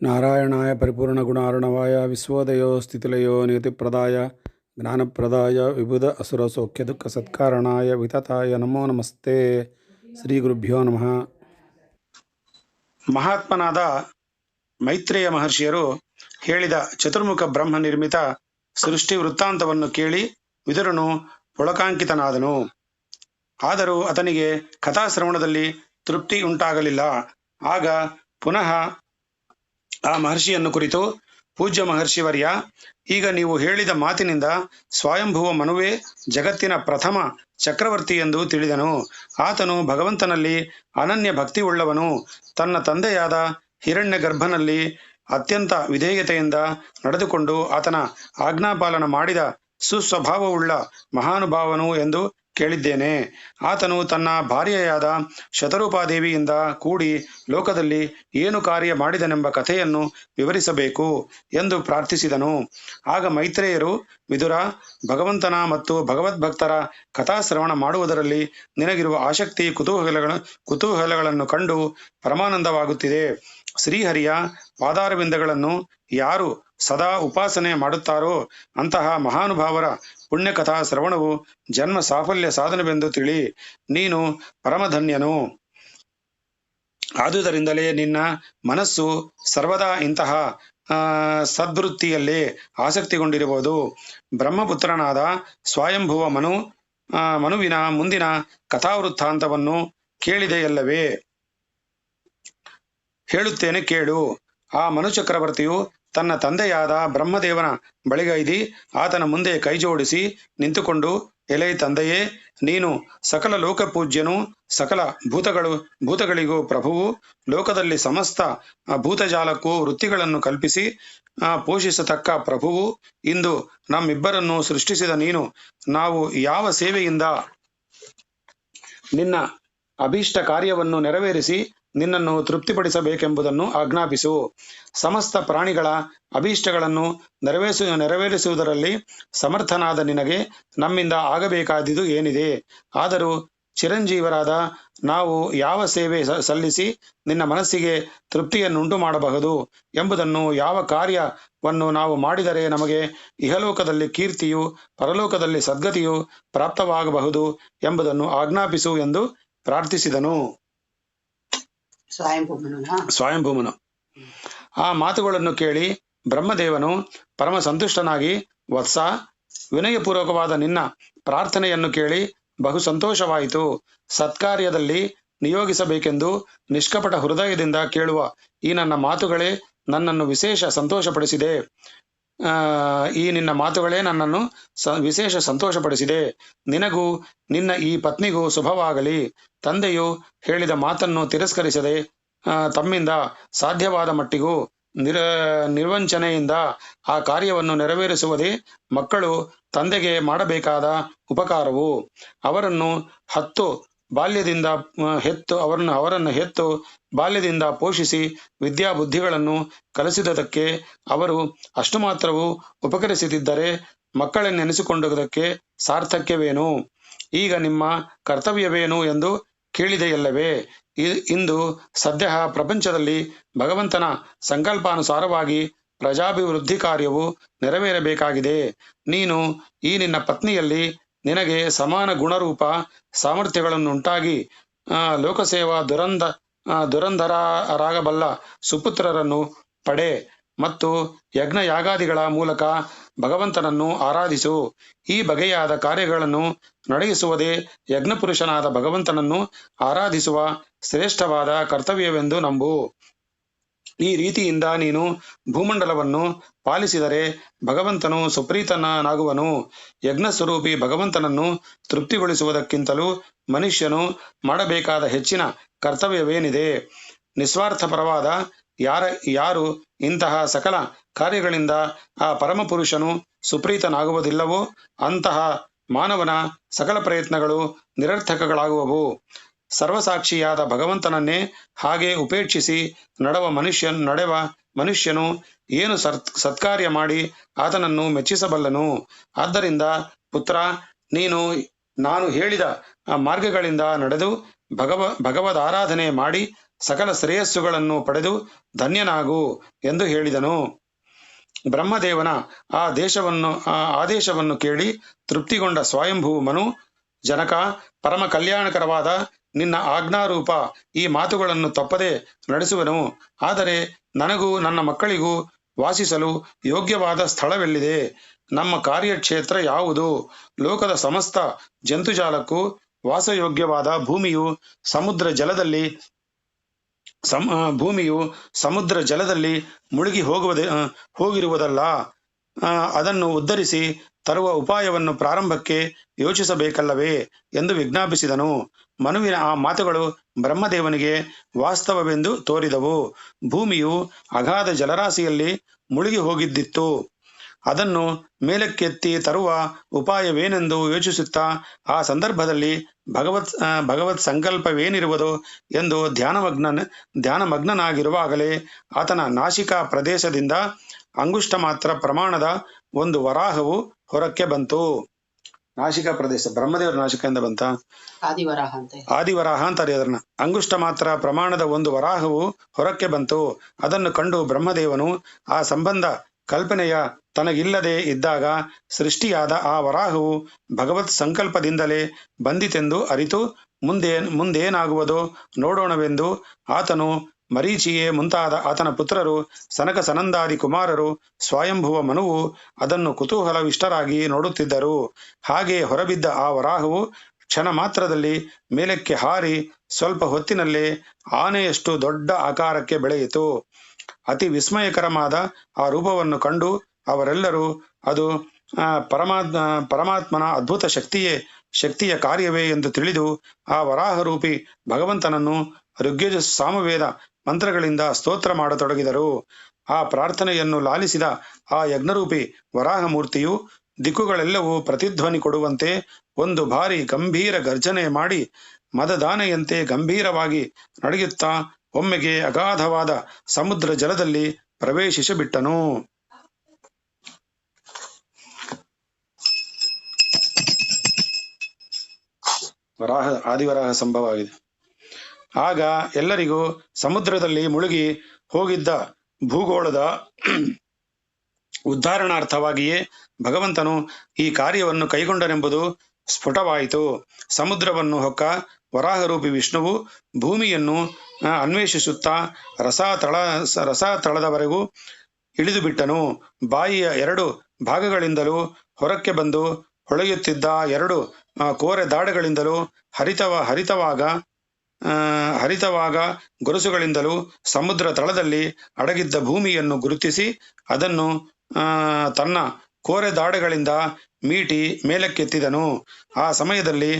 ನಾರಾಯಣಾಯ ಪರಿಪೂರ್ಣಗುಣಾರ್ಣವಾಯ ವಿಶ್ವೋದಯೋ ಸ್ಥಿತಿಲಯೋ ನಿಯತಿಪ್ರದಾಯ ಜ್ಞಾನಪ್ರದಾಯ ವಿಬುಧ ಅಸುರ ಸೌಖ್ಯ ದುಃಖ ಸತ್ಕಾರಣಾಯ ವಿತತಾಯ ನಮೋ ನಮಸ್ತೆ. ಶ್ರೀ ಗುರುಭ್ಯೋ ನಮಃ. ಮಹಾತ್ಮನಾದ ಮೈತ್ರೇಯ ಮಹರ್ಷಿಯರು ಹೇಳಿದ ಚತುರ್ಮುಖ ಬ್ರಹ್ಮ ನಿರ್ಮಿತ ಸೃಷ್ಟಿ ವೃತ್ತಾಂತವನ್ನು ಕೇಳಿ ವಿದುರನು ಪುಳಕಾಂಕಿತನಾದನು. ಆದರೂ ಆತನಿಗೆ ಕಥಾಶ್ರವಣದಲ್ಲಿ ತೃಪ್ತಿ ಉಂಟಾಗಲಿಲ್ಲ. ಆಗ ಪುನಃ ಆ ಮಹರ್ಷಿಯನ್ನು ಕುರಿತು, ಪೂಜ್ಯ ಮಹರ್ಷಿವರ್ಯ, ಈಗ ನೀವು ಹೇಳಿದ ಮಾತಿನಿಂದ ಸ್ವಯಂಭುವ ಮನುವೇ ಜಗತ್ತಿನ ಪ್ರಥಮ ಚಕ್ರವರ್ತಿ ಎಂದು ತಿಳಿದನು. ಆತನು ಭಗವಂತನಲ್ಲಿ ಅನನ್ಯ ಭಕ್ತಿ ಉಳ್ಳವನು. ತನ್ನ ತಂದೆಯಾದ ಹಿರಣ್ಯ ಗರ್ಭನಲ್ಲಿ ಅತ್ಯಂತ ವಿಧೇಯತೆಯಿಂದ ನಡೆದುಕೊಂಡು ಆತನ ಆಜ್ಞಾಪಾಲನ ಮಾಡಿದ ಸುಸ್ವಭಾವವುಳ್ಳ ಮಹಾನುಭಾವನು ಎಂದು ಕೇಳಿದ್ದೇನೆ. ಆತನು ತನ್ನ ಭಾರ್ಯೆಯಾದ ಶತರೂಪಾದೇವಿಯಿಂದ ಕೂಡಿ ಲೋಕದಲ್ಲಿ ಏನು ಕಾರ್ಯ ಮಾಡಿದನೆಂಬ ಕಥೆಯನ್ನು ವಿವರಿಸಬೇಕು ಎಂದು ಪ್ರಾರ್ಥಿಸಿದನು. ಆಗ ಮೈತ್ರೇಯರು, ವಿದುರ, ಭಗವಂತನ ಮತ್ತು ಭಗವದ್ಭಕ್ತರ ಕಥಾಶ್ರವಣ ಮಾಡುವುದರಲ್ಲಿ ನಿನಗಿರುವ ಆಸಕ್ತಿ ಕುತೂಹಲಗಳನ್ನು ಕಂಡು ಪರಮಾನಂದವಾಗುತ್ತಿದೆ. ಶ್ರೀಹರಿಯ ಪಾದಾರವಿಂದಗಳನ್ನು ಯಾರು ಸದಾ ಉಪಾಸನೆ ಮಾಡುತ್ತಾರೋ ಅಂತಹ ಮಹಾನುಭಾವರ ಪುಣ್ಯಕಥಾ ಶ್ರವಣವು ಜನ್ಮ ಸಾಫಲ್ಯ ಸಾಧನವೆಂದು ತಿಳಿ. ನೀನು ಪರಮಧನ್ಯನು. ಆದುದರಿಂದಲೇ ನಿನ್ನ ಮನಸ್ಸು ಸರ್ವದಾ ಇಂತಹ ಸದ್ವೃತ್ತಿಯಲ್ಲೇ ಆಸಕ್ತಿಗೊಂಡಿರಬಹುದು. ಬ್ರಹ್ಮಪುತ್ರನಾದ ಸ್ವಯಂಭುವ ಮನುವಿನ ಮುಂದಿನ ಕಥಾವೃತ್ತಾಂತವನ್ನು ಕೇಳಿದೆಯಲ್ಲವೇ? ಹೇಳುತ್ತೇನೆ ಕೇಳು. ಆ ಮನುಚಕ್ರವರ್ತಿಯು ತನ್ನ ತಂದೆಯಾದ ಬ್ರಹ್ಮದೇವನ ಬಳಿಗೈದಿ ಆತನ ಮುಂದೆ ಕೈಜೋಡಿಸಿ ನಿಂತುಕೊಂಡು, ಎಲೈ ತಂದೆಯೇ, ನೀನು ಸಕಲ ಲೋಕಪೂಜ್ಯನು, ಸಕಲ ಭೂತಗಳಿಗೂ ಪ್ರಭುವು, ಲೋಕದಲ್ಲಿ ಸಮಸ್ತ ಭೂತಜಾಲಕ್ಕೂ ವೃತ್ತಿಗಳನ್ನು ಕಲ್ಪಿಸಿ ಪೋಷಿಸತಕ್ಕ ಪ್ರಭುವು. ಇಂದು ನಮ್ಮಿಬ್ಬರನ್ನು ಸೃಷ್ಟಿಸಿದ ನೀನು ನಾವು ಯಾವ ಸೇವೆಯಿಂದ ನಿನ್ನ ಅಭೀಷ್ಟ ಕಾರ್ಯವನ್ನು ನೆರವೇರಿಸಿ ನಿನ್ನನ್ನು ತೃಪ್ತಿಪಡಿಸಬೇಕೆಂಬುದನ್ನು ಆಜ್ಞಾಪಿಸು. ಸಮಸ್ತ ಪ್ರಾಣಿಗಳ ಅಭೀಷ್ಟಗಳನ್ನು ನೆರವೇರಿಸುವುದರಲ್ಲಿ ಸಮರ್ಥನಾದ ನಿನಗೆ ನಮ್ಮಿಂದ ಆಗಬೇಕಾದುದು ಏನಿದೆ? ಆದರೂ ಚಿರಂಜೀವರಾದ ನಾವು ಯಾವ ಸೇವೆ ಸಲ್ಲಿಸಿ ನಿನ್ನ ಮನಸ್ಸಿಗೆ ತೃಪ್ತಿಯನ್ನುಂಟು ಮಾಡಬಹುದು ಎಂಬುದನ್ನು, ಯಾವ ಕಾರ್ಯವನ್ನು ನಾವು ಮಾಡಿದರೆ ನಮಗೆ ಇಹಲೋಕದಲ್ಲಿ ಕೀರ್ತಿಯು, ಪರಲೋಕದಲ್ಲಿ ಸದ್ಗತಿಯು ಪ್ರಾಪ್ತವಾಗಬಹುದು ಎಂಬುದನ್ನು ಆಜ್ಞಾಪಿಸು ಎಂದು ಪ್ರಾರ್ಥಿಸಿದನು. ಸ್ವಯಂಭೂಮನು ಆ ಮಾತುಗಳನ್ನು ಕೇಳಿ ಬ್ರಹ್ಮದೇವನು ಪರಮ ಸಂತುಷ್ಟನಾಗಿ, ವತ್ಸ, ವಿನಯಪೂರ್ವಕವಾದ ನಿನ್ನ ಪ್ರಾರ್ಥನೆಯನ್ನು ಕೇಳಿ ಬಹು ಸಂತೋಷವಾಯಿತು. ಸತ್ಕಾರ್ಯದಲ್ಲಿ ನಿಯೋಗಿಸಬೇಕೆಂದು ನಿಷ್ಕಪಟ ಹೃದಯದಿಂದ ಕೇಳುವ ಈ ನನ್ನ ಮಾತುಗಳೇ ನನ್ನನ್ನು ವಿಶೇಷ ಸಂತೋಷಪಡಿಸಿದೆ. ನಿನಗೂ ನಿನ್ನ ಈ ಪತ್ನಿಗೂ ಶುಭವಾಗಲಿ. ತಂದೆಯು ಹೇಳಿದ ಮಾತನ್ನು ತಿರಸ್ಕರಿಸದೆ ತಮ್ಮಿಂದ ಸಾಧ್ಯವಾದ ಮಟ್ಟಿಗೂ ನಿರ್ವಂಚನೆಯಿಂದ ಆ ಕಾರ್ಯವನ್ನು ನೆರವೇರಿಸುವುದೇ ಮಕ್ಕಳು ತಂದೆಗೆ ಮಾಡಬೇಕಾದ ಉಪಕಾರವು. ಅವರನ್ನು ಹೆತ್ತು ಬಾಲ್ಯದಿಂದ ಪೋಷಿಸಿ ವಿದ್ಯಾಬುದ್ಧಿಗಳನ್ನು ಕಲಿಸಿದುದಕ್ಕೆ ಅವರು ಅಷ್ಟು ಮಾತ್ರವೂ ಉಪಕರಿಸುತ್ತಿದ್ದರೆ ಮಕ್ಕಳನ್ನೆನಿಸಿಕೊಂಡುದಕ್ಕೆ ಸಾರ್ಥಕ್ಯವೇನು? ಈಗ ನಿಮ್ಮ ಕರ್ತವ್ಯವೇನು ಎಂದು ಕೇಳಿದೆಯಲ್ಲವೇ? ಇಂದು ಸದ್ಯ ಪ್ರಪಂಚದಲ್ಲಿ ಭಗವಂತನ ಸಂಕಲ್ಪಾನುಸಾರವಾಗಿ ಪ್ರಜಾಭಿವೃದ್ಧಿ ಕಾರ್ಯವು ನೆರವೇರಬೇಕಾಗಿದೆ. ನೀನು ಈ ನಿನ್ನ ಪತ್ನಿಯಲ್ಲಿ ನಿನಗೆ ಸಮಾನ ಗುಣರೂಪ ಸಾಮರ್ಥ್ಯಗಳನ್ನುಂಟಾಗಿ ಲೋಕಸೇವಾ ದುರಂಧರಾಗಬಲ್ಲ ಸುಪುತ್ರರನ್ನು ಪಡೆ ಮತ್ತು ಯಜ್ಞ ಯಾಗಾದಿಗಳ ಮೂಲಕ ಭಗವಂತನನ್ನು ಆರಾಧಿಸು. ಈ ಬಗೆಯಾದ ಕಾರ್ಯಗಳನ್ನು ನಡೆಸುವುದೇ ಯಜ್ಞಪುರುಷನಾದ ಭಗವಂತನನ್ನು ಆರಾಧಿಸುವ ಶ್ರೇಷ್ಠವಾದ ಕರ್ತವ್ಯವೆಂದು ನಂಬು. ಈ ರೀತಿಯಿಂದ ನೀನು ಭೂಮಂಡಲವನ್ನು ಪಾಲಿಸಿದರೆ ಭಗವಂತನು ಸುಪ್ರೀತನಾಗುವನು. ಯಜ್ಞಸ್ವರೂಪಿ ಭಗವಂತನನ್ನು ತೃಪ್ತಿಗೊಳಿಸುವುದಕ್ಕಿಂತಲೂ ಮನುಷ್ಯನು ಮಾಡಬೇಕಾದ ಹೆಚ್ಚಿನ ಕರ್ತವ್ಯವೇನಿದೆ? ನಿಸ್ವಾರ್ಥಪರವಾದ ಯಾರು ಇಂತಹ ಸಕಲ ಕಾರ್ಯಗಳಿಂದ ಆ ಪರಮಪುರುಷನು ಸುಪ್ರೀತನಾಗುವುದಿಲ್ಲವೋ ಅಂತಹ ಮಾನವನ ಸಕಲ ಪ್ರಯತ್ನಗಳು ನಿರರ್ಥಕಗಳಾಗುವವು. ಸರ್ವಸಾಕ್ಷಿಯಾದ ಭಗವಂತನನ್ನೇ ಹಾಗೆ ಉಪೇಕ್ಷಿಸಿ ನಡೆವ ಮನುಷ್ಯನು ಏನು ಸತ್ಕಾರ್ಯ ಮಾಡಿ ಆತನನ್ನು ಮೆಚ್ಚಿಸಬಲ್ಲನು? ಆದ್ದರಿಂದ ಪುತ್ರ, ನೀನು ನಾನು ಹೇಳಿದ ಮಾರ್ಗಗಳಿಂದ ನಡೆದು ಭಗವದ್ ಆರಾಧನೆ ಮಾಡಿ ಸಕಲ ಶ್ರೇಯಸ್ಸುಗಳನ್ನು ಪಡೆದು ಧನ್ಯನಾಗು ಎಂದು ಹೇಳಿದನು. ಬ್ರಹ್ಮದೇವನ ಆದೇಶವನ್ನು ಕೇಳಿ ತೃಪ್ತಿಗೊಂಡ ಸ್ವಯಂಭೂ ಮನು, ಜನಕ, ಪರಮ ಕಲ್ಯಾಣಕರವಾದ ನಿನ್ನ ಆಜ್ಞಾರೂಪ ಈ ಮಾತುಗಳನ್ನು ತಪ್ಪದೆ ನಡೆಸುವನು. ಆದರೆ ನನಗೂ ನನ್ನ ಮಕ್ಕಳಿಗೂ ವಾಸಿಸಲು ಯೋಗ್ಯವಾದ ಸ್ಥಳವೆಲ್ಲಿದೆ? ನಮ್ಮ ಕಾರ್ಯಕ್ಷೇತ್ರ ಯಾವುದು? ಲೋಕದ ಸಮಸ್ತ ಜಂತುಜಾಲಕ್ಕೂ ವಾಸಯೋಗ್ಯವಾದ ಭೂಮಿಯು ಸಮುದ್ರ ಜಲದಲ್ಲಿ ಮುಳುಗಿ ಹೋಗಿರುವುದಲ್ಲ. ಅದನ್ನು ಉದ್ಧರಿಸಿ ತರುವ ಉಪಾಯವನ್ನು ಪ್ರಾರಂಭಕ್ಕೆ ಯೋಚಿಸಬೇಕಲ್ಲವೇ ಎಂದು ವಿಜ್ಞಾಪಿಸಿದನು. ಮನುವಿನ ಆ ಮಾತುಗಳು ಬ್ರಹ್ಮದೇವನಿಗೆ ವಾಸ್ತವವೆಂದು ತೋರಿದವು. ಭೂಮಿಯು ಅಗಾಧ ಜಲರಾಶಿಯಲ್ಲಿ ಮುಳುಗಿ ಹೋಗಿದ್ದಿತ್ತು. ಅದನ್ನು ಮೇಲಕ್ಕೆತ್ತಿ ತರುವ ಉಪಾಯವೇನೆಂದು ಯೋಚಿಸುತ್ತಾ ಆ ಸಂದರ್ಭದಲ್ಲಿ ಭಗವತ್ ಸಂಕಲ್ಪವೇನಿರುವುದು ಎಂದು ಧ್ಯಾನಮಗ್ನನಾಗಿರುವಾಗಲೇ ಆತನ ನಾಸಿಕಾ ಪ್ರದೇಶದಿಂದ ಅಂಗುಷ್ಟ ಮಾತ್ರ ಪ್ರಮಾಣದ ಒಂದು ವರಾಹವು ಹೊರಕ್ಕೆ ಬಂತು. ನಾಸಿಕಾ ಪ್ರದೇಶ ಬ್ರಹ್ಮದೇವರ ನಾಸಿಕೆಯಿಂದ ಬಂತ ಆದಿವರಾಹ ಅಂತಾರೆ ಅದನ್ನ. ಅಂಗುಷ್ಟ ಮಾತ್ರ ಪ್ರಮಾಣದ ಒಂದು ವರಾಹವು ಹೊರಕ್ಕೆ ಬಂತು. ಅದನ್ನು ಕಂಡು ಬ್ರಹ್ಮದೇವನು ಆ ಸಂಬಂಧ ಕಲ್ಪನೆಯ ತನಗಿಲ್ಲದೆ ಇದ್ದಾಗ ಸೃಷ್ಟಿಯಾದ ಆ ವರಾಹವು ಭಗವತ್ ಸಂಕಲ್ಪದಿಂದಲೇ ಬಂದಿತೆಂದು ಅರಿತು ಮುಂದೇನಾಗುವುದೋ ನೋಡೋಣವೆಂದು ಆತನು, ಮರೀಚಿಯೇ ಮುಂತಾದ ಆತನ ಪುತ್ರರು, ಸನಕ ಸನಂದಾದಿ ಕುಮಾರರು, ಸ್ವಯಂಭುವ ಮನುವು ಅದನ್ನು ಕುತೂಹಲವಿಷ್ಟರಾಗಿ ನೋಡುತ್ತಿದ್ದರು. ಹಾಗೆ ಹೊರಬಿದ್ದ ಆ ವರಾಹವು ಕ್ಷಣ ಮಾತ್ರದಲ್ಲಿ ಮೇಲಕ್ಕೆ ಹಾರಿ ಸ್ವಲ್ಪ ಹೊತ್ತಿನಲ್ಲೇ ಆನೆಯಷ್ಟು ದೊಡ್ಡ ಆಕಾರಕ್ಕೆ ಬೆಳೆಯಿತು. ಅತಿ ವಿಸ್ಮಯಕರವಾದ ಆ ರೂಪವನ್ನು ಕಂಡು ಅವರೆಲ್ಲರೂ ಅದು ಪರಮಾತ್ಮನ ಅದ್ಭುತ ಶಕ್ತಿಯ ಕಾರ್ಯವೇ ಎಂದು ತಿಳಿದು ಆ ವರಾಹರೂಪಿ ಭಗವಂತನನ್ನು ಋಗ್ಯಜ ಸಾಮವೇದ ಮಂತ್ರಗಳಿಂದ ಸ್ತೋತ್ರ ಮಾಡತೊಡಗಿದರು. ಆ ಪ್ರಾರ್ಥನೆಯನ್ನು ಲಾಲಿಸಿದ ಆ ಯಜ್ಞರೂಪಿ ವರಾಹಮೂರ್ತಿಯು ದಿಕ್ಕುಗಳೆಲ್ಲವೂ ಪ್ರತಿಧ್ವನಿ ಕೊಡುವಂತೆ ಒಂದು ಭಾರಿ ಗಂಭೀರ ಗರ್ಜನೆ ಮಾಡಿ ಮದದಾನೆಯಂತೆ ಗಂಭೀರವಾಗಿ ನಡೆಯುತ್ತಾ ಒಮ್ಮೆಗೆ ಅಗಾಧವಾದ ಸಮುದ್ರ ಜಲದಲ್ಲಿ ಪ್ರವೇಶಿಸಿಬಿಟ್ಟನು. ಆದಿವರಾಹ ಸಂಭವ ಆಗಿದೆ. ಆಗ ಎಲ್ಲರಿಗೂ ಸಮುದ್ರದಲ್ಲಿ ಮುಳುಗಿ ಹೋಗಿದ್ದ ಭೂಗೋಳದ ಉದ್ಧಾರಣಾರ್ಥವಾಗಿಯೇ ಭಗವಂತನು ಈ ಕಾರ್ಯವನ್ನು ಕೈಗೊಂಡನೆಂಬುದು ಸ್ಫುಟವಾಯಿತು. ಸಮುದ್ರವನ್ನು ಹೊಕ್ಕ ವರಾಹರೂಪಿ ವಿಷ್ಣುವು ಭೂಮಿಯನ್ನು ಅನ್ವೇಷಿಸುತ್ತಾ ರಸಾತಳದವರೆಗೂ ಇಳಿದು ಬಿಟ್ಟನು. ಬಾಯಿಯ 2 ಭಾಗಗಳಿಂದಲೂ ಹೊರಕ್ಕೆ ಬಂದು ಹೊಳೆಯುತ್ತಿದ್ದ 2 ಕೋರೆ ದಾಡಗಳಿಂದಲೂ ಹರಿತವಾಗ ಗೊರಸುಗಳಿಂದಲೂ ಸಮುದ್ರ ತಳದಲ್ಲಿ ಅಡಗಿದ್ದ ಭೂಮಿಯನ್ನು ಗುರುತಿಸಿ ಅದನ್ನು ತನ್ನ ಕೋರೆ ದಾಡಗಳಿಂದ ಮೀಟಿ ಮೇಲಕ್ಕೆತ್ತಿದನು. ಆ ಸಮಯದಲ್ಲಿ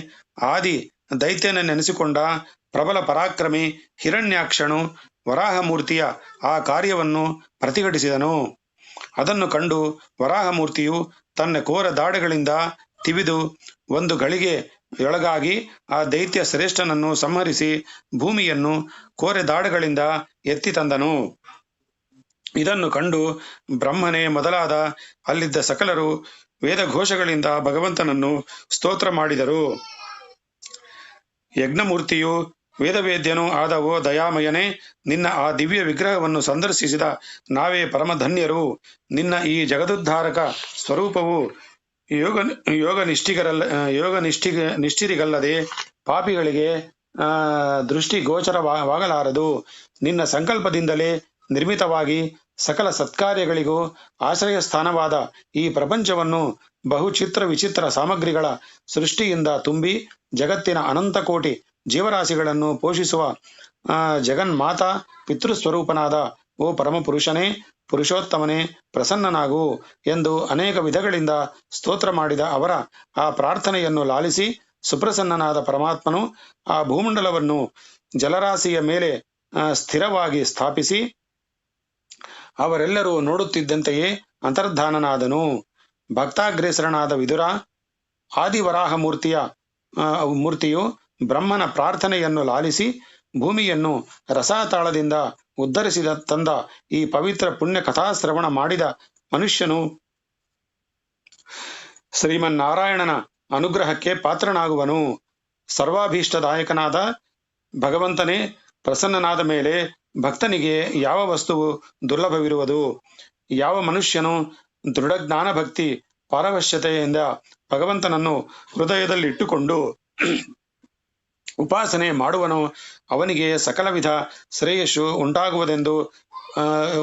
ಆದಿ ದೈತ್ಯನೆನಿಸಿಕೊಂಡ ಪ್ರಬಲ ಪರಾಕ್ರಮಿ ಹಿರಣ್ಯಾಕ್ಷನು ವರಾಹಮೂರ್ತಿಯ ಆ ಕಾರ್ಯವನ್ನು ಪ್ರತಿಭಟಿಸಿದನು. ಅದನ್ನು ಕಂಡು ವರಾಹಮೂರ್ತಿಯು ತನ್ನ ಕೋರ ದಾಡೆಗಳಿಂದ ತಿವಿದು ಒಂದು ಗಳಿಗೆಯೊಳಗಾಗಿ ಆ ದೈತ್ಯ ಶ್ರೇಷ್ಠನನ್ನು ಸಂಹರಿಸಿ ಭೂಮಿಯನ್ನು ಕೋರೆ ದಾಡೆಗಳಿಂದ ಎತ್ತಿ ತಂದನು. ಇದನ್ನು ಕಂಡು ಬ್ರಹ್ಮನೇ ಮೊದಲಾದ ಅಲ್ಲಿದ್ದ ಸಕಲರು ವೇದಘೋಷಗಳಿಂದ ಭಗವಂತನನ್ನು ಸ್ತೋತ್ರ ಮಾಡಿದರು. ಯಜ್ಞಮೂರ್ತಿಯು ವೇದವೇದ್ಯನೂ ಆದ ಓ ದಯಾಮಯನೇ, ನಿನ್ನ ಆ ದಿವ್ಯ ವಿಗ್ರಹವನ್ನು ಸಂದರ್ಶಿಸಿದ ನಾವೇ ಪರಮಧನ್ಯರು. ನಿನ್ನ ಈ ಜಗದುದ್ಧಾರಕ ಸ್ವರೂಪವು ನಿಷ್ಠಿರಿಗಲ್ಲದೆ ಪಾಪಿಗಳಿಗೆ ದೃಷ್ಟಿ ಗೋಚರವಾಗಲಾರದು. ನಿನ್ನ ಸಂಕಲ್ಪದಿಂದಲೇ ನಿರ್ಮಿತವಾಗಿ ಸಕಲ ಸತ್ಕಾರ್ಯಗಳಿಗೂ ಆಶ್ರಯ ಸ್ಥಾನವಾದ ಈ ಪ್ರಪಂಚವನ್ನು ಬಹುಚಿತ್ರ ವಿಚಿತ್ರ ಸಾಮಗ್ರಿಗಳ ಸೃಷ್ಟಿಯಿಂದ ತುಂಬಿ ಜಗತ್ತಿನ ಅನಂತಕೋಟಿ ಜೀವರಾಶಿಗಳನ್ನು ಪೋಷಿಸುವ ಜಗನ್ಮಾತಾ ಪಿತೃಸ್ವರೂಪನಾದ ಓ ಪರಮಪುರುಷನೇ, ಪುರುಷೋತ್ತಮನೇ, ಪ್ರಸನ್ನನಾಗು ಎಂದು ಅನೇಕ ವಿಧಗಳಿಂದ ಸ್ತೋತ್ರ ಮಾಡಿದ ಅವರ ಆ ಪ್ರಾರ್ಥನೆಯನ್ನು ಲಾಲಿಸಿ ಸುಪ್ರಸನ್ನನಾದ ಪರಮಾತ್ಮನು ಆ ಭೂಮಂಡಲವನ್ನು ಜಲರಾಶಿಯ ಮೇಲೆ ಸ್ಥಿರವಾಗಿ ಸ್ಥಾಪಿಸಿ ಅವರೆಲ್ಲರೂ ನೋಡುತ್ತಿದ್ದಂತೆಯೇ ಅಂತರ್ಧಾನನಾದನು. ಭಕ್ತಾಗ್ರೇಸರನಾದ ವಿದುರ, ಆದಿವರಾಹ ಮೂರ್ತಿಯು ಬ್ರಹ್ಮನ ಪ್ರಾರ್ಥನೆಯನ್ನು ಲಾಲಿಸಿ ಭೂಮಿಯನ್ನು ರಸಾತಾಳದಿಂದ ಉದ್ಧರಿಸಿದ ತಂದ ಈ ಪವಿತ್ರ ಪುಣ್ಯ ಕಥಾಶ್ರವಣ ಮಾಡಿದ ಮನುಷ್ಯನು ಶ್ರೀಮನ್ನಾರಾಯಣನ ಅನುಗ್ರಹಕ್ಕೆ ಪಾತ್ರನಾಗುವನು. ಸರ್ವಾಭೀಷ್ಟದಾಯಕನಾದ ಭಗವಂತನೇ ಪ್ರಸನ್ನನಾದ ಮೇಲೆ ಭಕ್ತನಿಗೆ ಯಾವ ವಸ್ತುವು ದುರ್ಲಭವಿರುವುದು? ಯಾವ ಮನುಷ್ಯನು ದೃಢಜ್ಞಾನ ಭಕ್ತಿ ಪಾರವಶ್ಯತೆಯಿಂದ ಭಗವಂತನನ್ನು ಹೃದಯದಲ್ಲಿಟ್ಟುಕೊಂಡು ಉಪಾಸನೆ ಮಾಡುವನು, ಅವನಿಗೆ ಸಕಲ ವಿಧ ಶ್ರೇಯಸ್ಸು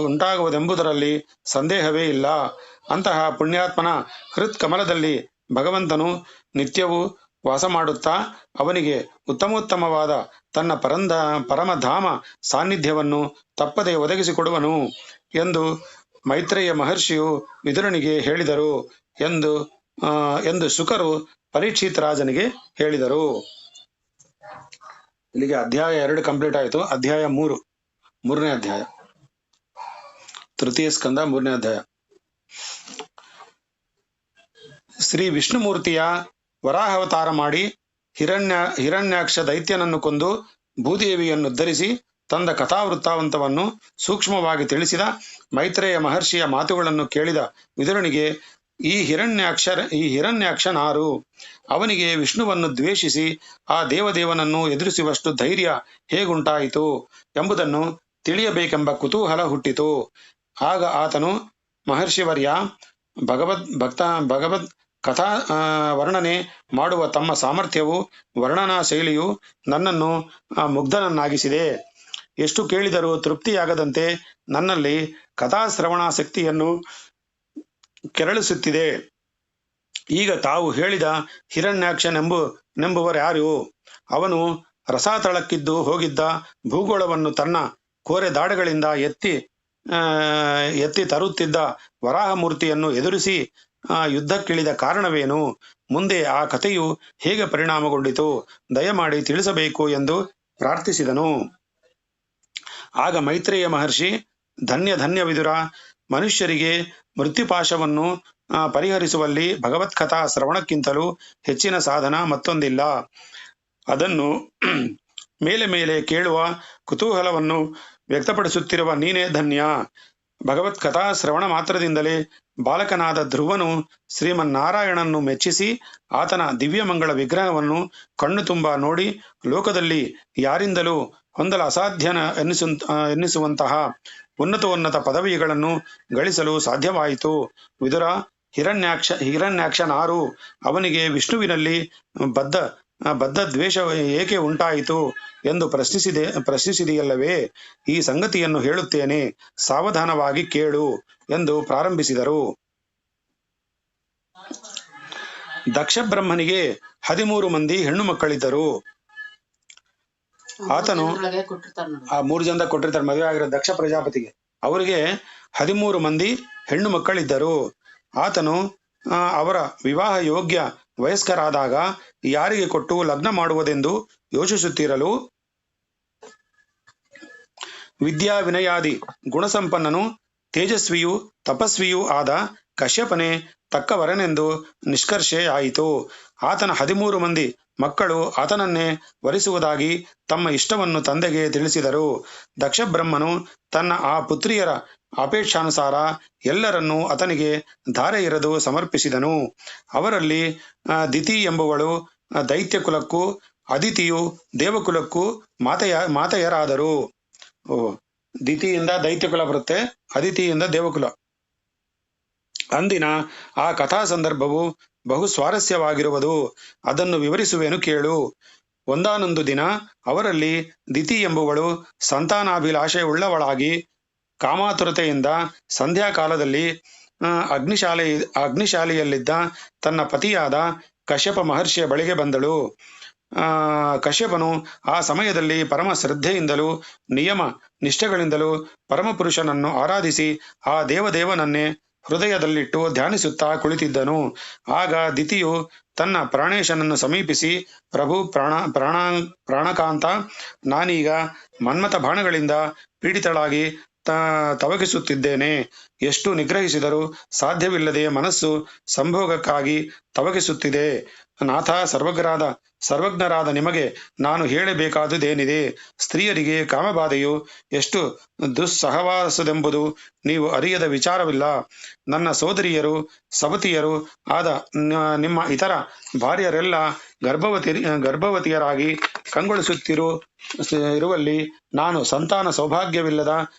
ಉಂಟಾಗುವುದೆಂಬುದರಲ್ಲಿ ಸಂದೇಹವೇ ಇಲ್ಲ. ಅಂತಹ ಪುಣ್ಯಾತ್ಮನ ಹೃತ್ ಕಮಲದಲ್ಲಿ ಭಗವಂತನು ನಿತ್ಯವೂ ವಾಸ ಮಾಡುತ್ತಾ ಅವನಿಗೆ ಉತ್ತಮೋತ್ತಮವಾದ ತನ್ನ ಪರಮಧಾಮ ಸಾನ್ನಿಧ್ಯವನ್ನು ತಪ್ಪದೆ ಒದಗಿಸಿಕೊಡುವನು ಎಂದು ಮೈತ್ರೇಯ ಮಹರ್ಷಿಯು ವಿದುರನಿಗೆ ಹೇಳಿದರು ಎಂದು ಶುಕರು ಪರೀಕ್ಷಿತ್ ರಾಜನಿಗೆ ಹೇಳಿದರು. ಇಲ್ಲಿಗೆ ಅಧ್ಯಾಯ 2 ಕಂಪ್ಲೀಟ್ ಆಯಿತು. ಅಧ್ಯಾಯ 3, ಮೂರನೇ ಅಧ್ಯಾಯ, ತೃತೀಯ ಸ್ಕಂದ 3ನೇ ಅಧ್ಯಾಯ. ಶ್ರೀ ವಿಷ್ಣುಮೂರ್ತಿಯ ವರಾಹಾವತಾರ ಮಾಡಿ ಹಿರಣ್ಯಾಕ್ಷ ದೈತ್ಯನನ್ನು ಕೊಂದು ಭೂದೇವಿಯನ್ನು ಉದ್ಧರಿಸಿ ತಂದ ಕಥಾವೃತ್ತಾಂತವನ್ನು ಸೂಕ್ಷ್ಮವಾಗಿ ತಿಳಿಸಿದ ಮೈತ್ರೇಯ ಮಹರ್ಷಿಯ ಮಾತುಗಳನ್ನು ಕೇಳಿದ ವಿದುರನಿಗೆ ಈ ಹಿರಣ್ಯಾಕ್ಷನಾರು? ಅವನಿಗೆ ವಿಷ್ಣುವನ್ನು ದ್ವೇಷಿಸಿ ಆ ದೇವದೇವನನ್ನು ಎದುರಿಸುವಷ್ಟು ಧೈರ್ಯ ಹೇಗುಂಟಾಯಿತು ಎಂಬುದನ್ನು ತಿಳಿಯಬೇಕೆಂಬ ಕುತೂಹಲ ಹುಟ್ಟಿತು. ಆಗ ಆತನು, ಮಹರ್ಷಿವರ್ಯ, ಭಗವದ್ ಕಥಾ ವರ್ಣನೆ ಮಾಡುವ ತಮ್ಮ ಸಾಮರ್ಥ್ಯವು, ವರ್ಣನಾ ಶೈಲಿಯು ನನ್ನನ್ನು ಮುಗ್ಧನನ್ನಾಗಿಸಿದೆ. ಎಷ್ಟು ಕೇಳಿದರೂ ತೃಪ್ತಿಯಾಗದಂತೆ ನನ್ನಲ್ಲಿ ಕಥಾಶ್ರವಣಾಸಕ್ತಿಯನ್ನು ಕೆರಳಿಸುತ್ತಿದೆ. ಈಗ ತಾವು ಹೇಳಿದ ಹಿರಣ್ಯಾಕ್ಷನೆಂಬುವರ್ಯಾರು? ಅವನು ರಸಾತಳಕ್ಕಿದ್ದು ಹೋಗಿದ್ದ ಭೂಗೋಳವನ್ನು ತನ್ನ ಕೋರೆ ದಾಡೆಗಳಿಂದ ಎತ್ತಿ ತರುತ್ತಿದ್ದ ವರಾಹಮೂರ್ತಿಯನ್ನು ಎದುರಿಸಿ ಯುದ್ಧಕ್ಕಿಳಿದ ಕಾರಣವೇನು? ಮುಂದೆ ಆ ಕಥೆಯು ಹೇಗೆ ಪರಿಣಾಮಗೊಂಡಿತು? ದಯಮಾಡಿ ತಿಳಿಸಬೇಕು ಎಂದು ಪ್ರಾರ್ಥಿಸಿದನು. ಆಗ ಮೈತ್ರೇಯ ಮಹರ್ಷಿ, ಧನ್ಯ ವಿದುರ, ಮನುಷ್ಯರಿಗೆ ಮೃತ್ಯುಪಾಶವನ್ನು ಪರಿಹರಿಸುವಲ್ಲಿ ಭಗವತ್ಕಥಾ ಶ್ರವಣಕ್ಕಿಂತಲೂ ಹೆಚ್ಚಿನ ಸಾಧನ ಮತ್ತೊಂದಿಲ್ಲ. ಅದನ್ನು ಮೇಲೆ ಕೇಳುವ ಕುತೂಹಲವನ್ನು ವ್ಯಕ್ತಪಡಿಸುತ್ತಿರುವ ನೀನೇ ಧನ್ಯ. ಭಗವತ್ಕಥಾ ಶ್ರವಣ ಮಾತ್ರದಿಂದಲೇ ಬಾಲಕನಾದ ಧ್ರುವನು ಶ್ರೀಮನ್ನಾರಾಯಣನನ್ನು ಮೆಚ್ಚಿಸಿ ಆತನ ದಿವ್ಯಮಂಗಳ ವಿಗ್ರಹವನ್ನು ಕಣ್ಣು ತುಂಬ ನೋಡಿ ಲೋಕದಲ್ಲಿ ಯಾರಿಂದಲೂ ಹೊಂದಲು ಅಸಾಧ್ಯ ಎನ್ನಿಸುವಂತಹ ಉನ್ನತ ಪದವಿಗಳನ್ನು ಗಳಿಸಲು ಸಾಧ್ಯವಾಯಿತು. ವಿದುರ, ಹಿರಣ್ಯಾಕ್ಷನಾರು? ಅವನಿಗೆ ವಿಷ್ಣುವಿನಲ್ಲಿ ಬದ್ಧ ದ್ವೇಷ ಏಕೆ ಉಂಟಾಯಿತು ಎಂದು ಪ್ರಶ್ನಿಸಿದೆಯಲ್ಲವೇ? ಈ ಸಂಗತಿಯನ್ನು ಹೇಳುತ್ತೇನೆ, ಸಾವಧಾನವಾಗಿ ಕೇಳು ಎಂದು ಪ್ರಾರಂಭಿಸಿದರು. ದಕ್ಷ ಬ್ರಹ್ಮನಿಗೆ 13 ಮಂದಿ ಹೆಣ್ಣು ಮಕ್ಕಳಿದ್ದರು. ಆತನು ಆ 3 ಜನದ ಕೊಟ್ಟಿರ್ತಾರೆ ಮದುವೆ ಆಗಿರೋ ದಕ್ಷ ಪ್ರಜಾಪತಿಗೆ. ಅವರಿಗೆ 13 ಮಂದಿ ಹೆಣ್ಣು ಮಕ್ಕಳಿದ್ದರು. ಆತನು ಅವರ ವಿವಾಹ ಯೋಗ್ಯ ವಯಸ್ಕರಾದಾಗ ಯಾರಿಗೆ ಕೊಟ್ಟು ಲಗ್ನ ಮಾಡುವುದೆಂದು ಯೋಚಿಸುತ್ತಿರಲು, ವಿದ್ಯಾ ವಿನಯಾದಿ ಗುಣಸಂಪನ್ನನು ತೇಜಸ್ವಿಯೂ ತಪಸ್ವಿಯೂ ಆದ ಕಶ್ಯಪನೇ ತಕ್ಕವರನೆಂದು ನಿಷ್ಕರ್ಷೆಯಾಯಿತು. ಆತನ 13 ಮಂದಿ ಮಕ್ಕಳು ಆತನನ್ನೇ ವರಿಸುವುದಾಗಿ ತಮ್ಮ ಇಷ್ಟವನ್ನು ತಂದೆಗೆ ತಿಳಿಸಿದರು. ದಕ್ಷ ಬ್ರಹ್ಮನು ತನ್ನ ಆ ಪುತ್ರಿಯರ ಅಪೇಕ್ಷಾನುಸಾರ ಎಲ್ಲರನ್ನೂ ಆತನಿಗೆ ಧಾರೆ ಎರೆದು ಸಮರ್ಪಿಸಿದನು. ಅವರಲ್ಲಿ ದಿತಿ ಎಂಬುವಳು ದೈತ್ಯ ಕುಲಕ್ಕೂ ಅದಿತಿಯು ದೇವಕುಲಕ್ಕೂ ಮಾತೆಯರಾದರು. ದಿತಿಯಿಂದ ದೈತ್ಯಕುಲ ಬರುತ್ತೆ, ಅದಿತಿಯಿಂದ ದೇವಕುಲ. ಅಂದಿನ ಆ ಕಥಾ ಸಂದರ್ಭವು ಬಹು ಸ್ವಾರಸ್ಯವಾಗಿರುವುದು. ಅದನ್ನು ವಿವರಿಸುವೆನು ಕೇಳು. ಒಂದಾನೊಂದು ದಿನ ಅವರಲ್ಲಿ ದಿತಿ ಎಂಬುವಳು ಸಂತಾನಾಭಿಲಾಷೆಯುಳ್ಳವಳಾಗಿ ಕಾಮಾತುರತೆಯಿಂದ ಸಂಧ್ಯಾಕಾಲದಲ್ಲಿ ಅಗ್ನಿಶಾಲೆಯಲ್ಲಿದ್ದ ತನ್ನ ಪತಿಯಾದ ಕಶ್ಯಪ ಮಹರ್ಷಿಯ ಬಳಿಗೆ ಬಂದಳು. ಕಶ್ಯಪನು ಆ ಸಮಯದಲ್ಲಿ ಪರಮ ಶ್ರದ್ಧೆಯಿಂದಲೂ ನಿಯಮ ನಿಷ್ಠೆಗಳಿಂದಲೂ ಪರಮಪುರುಷನನ್ನು ಆರಾಧಿಸಿ ಆ ದೇವದೇವನನ್ನೇ ಹೃದಯದಲ್ಲಿಟ್ಟು ಧ್ಯಾನಿಸುತ್ತಾ ಕುಳಿತಿದ್ದನು. ಆಗ ದಿತಿಯು ತನ್ನ ಪ್ರಾಣೇಶನನ್ನು ಸಮೀಪಿಸಿ, ಪ್ರಭು ಪ್ರಾಣಕಾಂತ, ನಾನೀಗ ಮನ್ಮಥ ಬಾಣಗಳಿಂದ ಪೀಡಿತಳಾಗಿ ತವಕಿಸುತ್ತಿದ್ದೇನೆ. ಎಷ್ಟು ನಿಗ್ರಹಿಸಿದರೂ ಸಾಧ್ಯವಿಲ್ಲದೆ ಮನಸ್ಸು ಸಂಭೋಗಕ್ಕಾಗಿ ತವಕಿಸುತ್ತಿದೆ. ನಾಥ, ಸರ್ವಜ್ಞರಾದ ನಿಮಗೆ ನಾನು ಹೇಳಬೇಕಾದುದೇನಿದೆ? ಸ್ತ್ರೀಯರಿಗೆ ಕಾಮಬಾಧೆಯು ಎಷ್ಟು ದುಸ್ಸಹವಾಸದೆಂಬುದು ನೀವು ಅರಿಯದ ವಿಚಾರವಿಲ್ಲ. ನನ್ನ ಸೋದರಿಯರು, ಸವತಿಯರು ಆದ ನಿಮ್ಮ ಇತರ ಭಾರ್ಯರೆಲ್ಲ ಗರ್ಭವತಿಯರಾಗಿ ಕಂಗೊಳಿಸುತ್ತಿರುವಲ್ಲಿ ನಾನು ಸಂತಾನ ಸೌಭಾಗ್ಯವಿಲ್ಲದ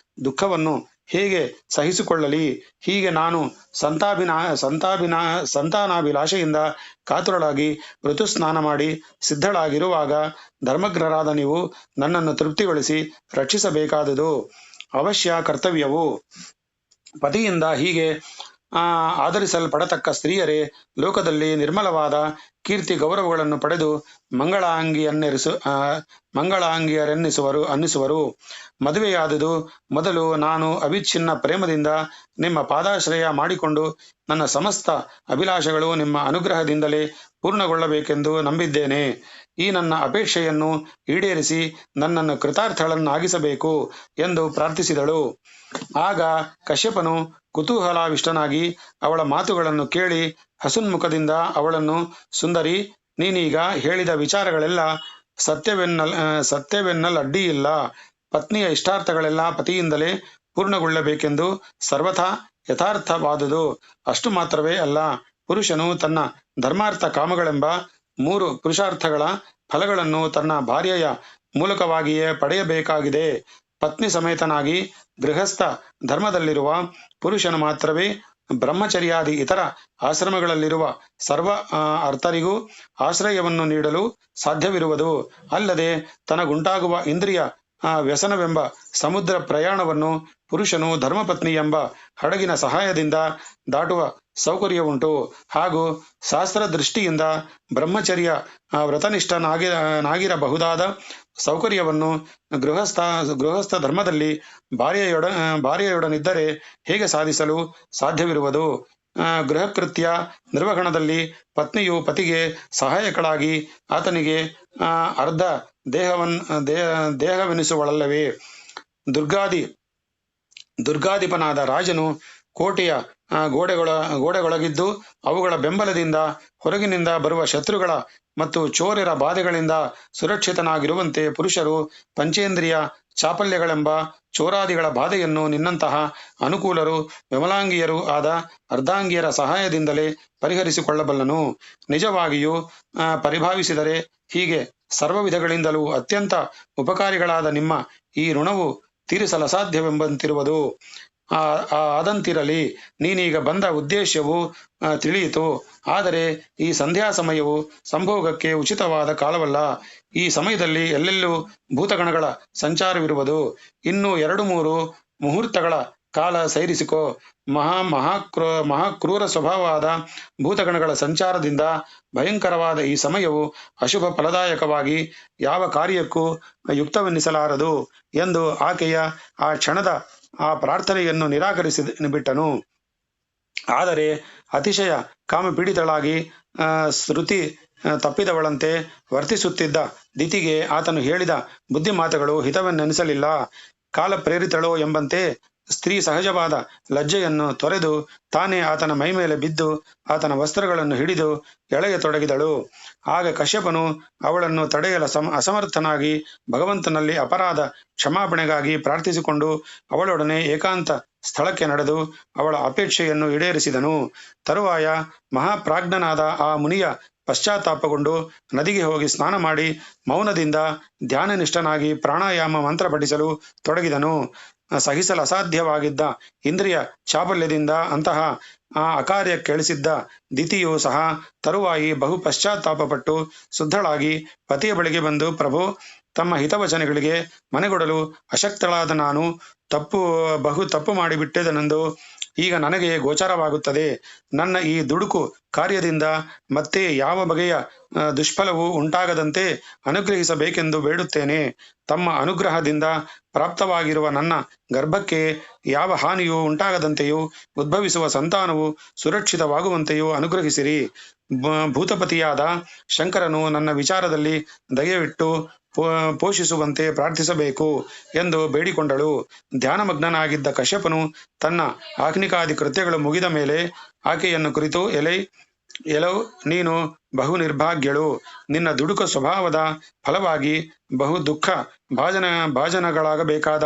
ದುಃಖವನ್ನು ಹೇಗೆ ಸಹಿಸಿಕೊಳ್ಳಲಿ? ಹೀಗೆ ನಾನು ಸಂತಾನಾಭಿಲಾಷೆಯಿಂದ ಕಾತುರಳಾಗಿ ಋತುಸ್ನಾನ ಮಾಡಿ ಸಿದ್ಧಳಾಗಿರುವಾಗ ಧರ್ಮಗ್ರರಾದ ನೀವು ನನ್ನನ್ನು ತೃಪ್ತಿಗೊಳಿಸಿ ರಕ್ಷಿಸಬೇಕಾದುದು ಅವಶ್ಯ ಕರ್ತವ್ಯವು. ಪತಿಯಿಂದ ಹೀಗೆ ಆದರಿಸಲ್ಪಡತಕ್ಕ ಸ್ತ್ರೀಯರೇ ಲೋಕದಲ್ಲಿ ನಿರ್ಮಲವಾದ ಕೀರ್ತಿ ಗೌರವಗಳನ್ನು ಪಡೆದು ಅನ್ನಿಸುವರು. ಮದುವೆಯಾದುದು ಮೊದಲು ನಾನು ಅವಿಚ್ಛಿನ್ನ ಪ್ರೇಮದಿಂದ ನಿಮ್ಮ ಪಾದಾಶ್ರಯ ಮಾಡಿಕೊಂಡು ನನ್ನ ಸಮಸ್ತ ಅಭಿಲಾಷೆಗಳು ನಿಮ್ಮ ಅನುಗ್ರಹದಿಂದಲೇ ಪೂರ್ಣಗೊಳ್ಳಬೇಕೆಂದು ನಂಬಿದ್ದೇನೆ. ಈ ನನ್ನ ಅಪೇಕ್ಷೆಯನ್ನು ಈಡೇರಿಸಿ ನನ್ನನ್ನು ಕೃತಾರ್ಥಳನ್ನಾಗಿಸಬೇಕು ಎಂದು ಪ್ರಾರ್ಥಿಸಿದಳು. ಆಗ ಕಶ್ಯಪನು ಕುತೂಹಲಾವಿಷ್ಟನಾಗಿ ಅವಳ ಮಾತುಗಳನ್ನು ಕೇಳಿ ಹಸುನ್ಮುಖದಿಂದ ಅವಳನ್ನು, ಸುಂದರಿ, ನೀನೀಗ ಹೇಳಿದ ವಿಚಾರಗಳೆಲ್ಲ ಸತ್ಯವೆನ್ನಲ್ ಅಡ್ಡಿಯಿಲ್ಲ. ಪತ್ನಿಯ ಇಷ್ಟಾರ್ಥಗಳೆಲ್ಲ ಪತಿಯಿಂದಲೇ ಪೂರ್ಣಗೊಳ್ಳಬೇಕೆಂದು ಸರ್ವಥಾ ಯಥಾರ್ಥವಾದುದು. ಅಷ್ಟು ಮಾತ್ರವೇ ಅಲ್ಲ, ಪುರುಷನು ತನ್ನ ಧರ್ಮಾರ್ಥ ಕಾಮಗಳೆಂಬ 3 ಪುರುಷಾರ್ಥಗಳ ಫಲಗಳನ್ನು ತನ್ನ ಭಾರ್ಯೆಯ ಮೂಲಕವಾಗಿಯೇ ಪಡೆಯಬೇಕಾಗಿದೆ. ಪತ್ನಿ ಸಮೇತನಾಗಿ ಗೃಹಸ್ಥ ಧರ್ಮದಲ್ಲಿರುವ ಪುರುಷನು ಮಾತ್ರವೇ ಬ್ರಹ್ಮಚರ್ಯಾದಿ ಇತರ ಆಶ್ರಮಗಳಲ್ಲಿರುವ ಸರ್ವ ಅರ್ಥರಿಗೂ ಆಶ್ರಯವನ್ನು ನೀಡಲು ಸಾಧ್ಯವಿರುವುದು. ಅಲ್ಲದೆ ತನಗುಂಟಾಗುವ ಇಂದ್ರಿಯ ವ್ಯಸನವೆಂಬ ಸಮುದ್ರ ಪ್ರಯಾಣವನ್ನು ಪುರುಷನು ಧರ್ಮಪತ್ನಿ ಎಂಬ ಹಡಗಿನ ಸಹಾಯದಿಂದ ದಾಟುವ ಸೌಕರ್ಯವುಂಟು. ಹಾಗೂ ಶಾಸ್ತ್ರ ದೃಷ್ಟಿಯಿಂದ ಬ್ರಹ್ಮಚರ್ಯ ವ್ರತನಿಷ್ಠನಾಗಿರಬಹುದಾದ ಸೌಕರ್ಯವನ್ನು ಗೃಹಸ್ಥ ಧರ್ಮದಲ್ಲಿ ಭಾರ್ಯೆಯೊಡನಿದ್ದರೆ ಹೇಗೆ ಸಾಧಿಸಲು ಸಾಧ್ಯವಿರುವುದು? ಗೃಹಕೃತ್ಯ ನಿರ್ವಹಣದಲ್ಲಿ ಪತ್ನಿಯು ಪತಿಗೆ ಸಹಾಯಕಳಾಗಿ ಆತನಿಗೆ ಅರ್ಧ ದೇಹವೆನಿಸುವಳಲ್ಲವೇ? ದುರ್ಗಾಧಿಪನಾದ ರಾಜನು ಕೋಟೆಯ ಗೋಡೆಗೊಳಗಿದ್ದು ಅವುಗಳ ಬೆಂಬಲದಿಂದ ಹೊರಗಿನಿಂದ ಬರುವ ಶತ್ರುಗಳ ಮತ್ತು ಚೋರರ ಬಾಧೆಗಳಿಂದ ಸುರಕ್ಷಿತನಾಗಿರುವಂತೆ ಪುರುಷರು ಪಂಚೇಂದ್ರಿಯ ಚಾಪಲ್ಯಗಳೆಂಬ ಚೋರಾದಿಗಳ ಬಾಧೆಯನ್ನು ನಿನ್ನಂತಹ ಅನುಕೂಲರು ವಿಮಲಾಂಗಿಯರು ಆದ ಅರ್ಧಾಂಗಿಯರ ಸಹಾಯದಿಂದಲೇ ಪರಿಹರಿಸಿಕೊಳ್ಳಬಲ್ಲನು. ನಿಜವಾಗಿಯೂ ಪರಿಭಾವಿಸಿದರೆ ಹೀಗೆ ಸರ್ವ ವಿಧಗಳಿಂದಲೂ ಅತ್ಯಂತ ಉಪಕಾರಿಗಳಾದ ನಿಮ್ಮ ಈ ಋಣವು ತೀರಿಸಲಸಾಧ್ಯವೆಂಬಂತಿರುವುದು. ಅದಂತಿರಲಿ, ನೀನೀಗ ಬಂದ ಉದ್ದೇಶವು ತಿಳಿಯಿತು. ಆದರೆ ಈ ಸಂಧ್ಯಾ ಸಮಯವು ಸಂಭೋಗಕ್ಕೆ ಉಚಿತವಾದ ಕಾಲವಲ್ಲ. ಈ ಸಮಯದಲ್ಲಿ ಎಲ್ಲೆಲ್ಲೂ ಭೂತಗಣಗಳ ಸಂಚಾರವಿರುವುದು. ಇನ್ನು 2-3 ಮುಹೂರ್ತಗಳ ಕಾಲ ಸೈರಿಸಿಕೋ. ಮಹಾಕ್ರೂರ ಸ್ವಭಾವವಾದ ಭೂತಗಣಗಳ ಸಂಚಾರದಿಂದ ಭಯಂಕರವಾದ ಈ ಸಮಯವು ಅಶುಭ ಫಲದಾಯಕವಾಗಿ ಯಾವ ಕಾರ್ಯಕ್ಕೂ ಯುಕ್ತವೆನ್ನಿಸಲಾರದು ಎಂದು ಆಕೆಯ ಆ ಕ್ಷಣದ ಆ ಪ್ರಾರ್ಥನೆಯನ್ನು ನಿರಾಕರಿಸಿ ಬಿಟ್ಟನು. ಆದರೆ ಅತಿಶಯ ಕಾಮಪೀಡಿತಳಾಗಿ ಶ್ರುತಿ ತಪ್ಪಿದವಳಂತೆ ವರ್ತಿಸುತ್ತಿದ್ದ ದಿತಿಗೆ ಆತನು ಹೇಳಿದ ಬುದ್ಧಿಮಾತುಗಳು ಹಿತವೆನ್ನೆನಿಸಲಿಲ್ಲ. ಕಾಲ ಪ್ರೇರಿತಳೋ ಎಂಬಂತೆ ಸ್ತ್ರೀ ಸಹಜವಾದ ಲಜ್ಜೆಯನ್ನು ತೊರೆದು ತಾನೇ ಆತನ ಮೈಮೇಲೆ ಬಿದ್ದು ಆತನ ವಸ್ತ್ರಗಳನ್ನು ಹಿಡಿದು ಎಳೆಯತೊಡಗಿದಳು. ಆಗ ಕಶ್ಯಪನು ಅವಳನ್ನು ತಡೆಯಲು ಅಸಮರ್ಥನಾಗಿ ಭಗವಂತನಲ್ಲಿ ಅಪರಾಧ ಕ್ಷಮಾಪಣೆಗಾಗಿ ಪ್ರಾರ್ಥಿಸಿಕೊಂಡು ಅವಳೊಡನೆ ಏಕಾಂತ ಸ್ಥಳಕ್ಕೆ ನಡೆದು ಅವಳ ಅಪೇಕ್ಷೆಯನ್ನು ಈಡೇರಿಸಿದನು. ತರುವಾಯ ಮಹಾಪ್ರಾಜ್ಞನಾದ ಆ ಮುನಿಯ ಪಶ್ಚಾತ್ತಾಪಗೊಂಡು ನದಿಗೆ ಹೋಗಿ ಸ್ನಾನ ಮಾಡಿ ಮೌನದಿಂದ ಧ್ಯಾನನಿಷ್ಠನಾಗಿ ಪ್ರಾಣಾಯಾಮ ಮಂತ್ರ ಪಠಿಸಲು ತೊಡಗಿದನು. ಸಹಿಸಲು ಅಸಾಧ್ಯವಾಗಿದ್ದ ಇಂದ್ರಿಯ ಚಾಪಲ್ಯದಿಂದ ಅಂತಹ ಅಕಾರ್ಯಕ್ಕೆಳಿಸಿದ್ದ ದಿತಿಯು ಸಹ ತರುವಾಯಿ ಬಹು ಪಶ್ಚಾತ್ತಾಪಪಟ್ಟು ಶುದ್ಧಳಾಗಿ ಪತಿಯ ಬಳಿಗೆ ಬಂದು, ಪ್ರಭು, ತಮ್ಮ ಹಿತವಚನಗಳಿಗೆ ಮನೆಗೊಡಲು ಅಶಕ್ತಳಾದ ನಾನು ಬಹು ತಪ್ಪು ಮಾಡಿಬಿಟ್ಟೆನೆಂದು ಈಗ ನನಗೆ ಗೋಚರವಾಗುತ್ತದೆ. ನನ್ನ ಈ ದುಡುಕು ಕಾರ್ಯದಿಂದ ಮತ್ತೆ ಯಾವ ಬಗೆಯ ದುಷ್ಫಲವೂ ಉಂಟಾಗದಂತೆ ಅನುಗ್ರಹಿಸಬೇಕೆಂದು ಬೇಡುತ್ತೇನೆ. ತಮ್ಮ ಅನುಗ್ರಹದಿಂದ ಪ್ರಾಪ್ತವಾಗಿರುವ ನನ್ನ ಗರ್ಭಕ್ಕೆ ಯಾವ ಹಾನಿಯೂ ಉಂಟಾಗದಂತೆಯೂ ಉದ್ಭವಿಸುವ ಸಂತಾನವು ಸುರಕ್ಷಿತವಾಗುವಂತೆಯೂ ಅನುಗ್ರಹಿಸಿರಿ. ಭೂತಪತಿಯಾದ ಶಂಕರನು ನನ್ನ ವಿಚಾರದಲ್ಲಿ ದಯವಿಟ್ಟು ಪೋಷಿಸುವಂತೆ ಪ್ರಾರ್ಥಿಸಬೇಕು ಎಂದು ಬೇಡಿಕೊಂಡಳು. ಧ್ಯಾನಮಗ್ನನಾಗಿದ್ದ ಕಶ್ಯಪನು ತನ್ನ ಆಜ್ಞಿಕಾದಿ ಕೃತ್ಯಗಳು ಮುಗಿದ ಮೇಲೆ ಆಕೆಯನ್ನು ಕುರಿತು, ಎಲೋ, ನೀನು ಬಹು ನಿರ್ಭಾಗ್ಯಳು. ನಿನ್ನ ದುಡುಕ ಸ್ವಭಾವದ ಫಲವಾಗಿ ಬಹು ದುಃಖ ಭಾಜನಗಳಾಗಬೇಕಾದ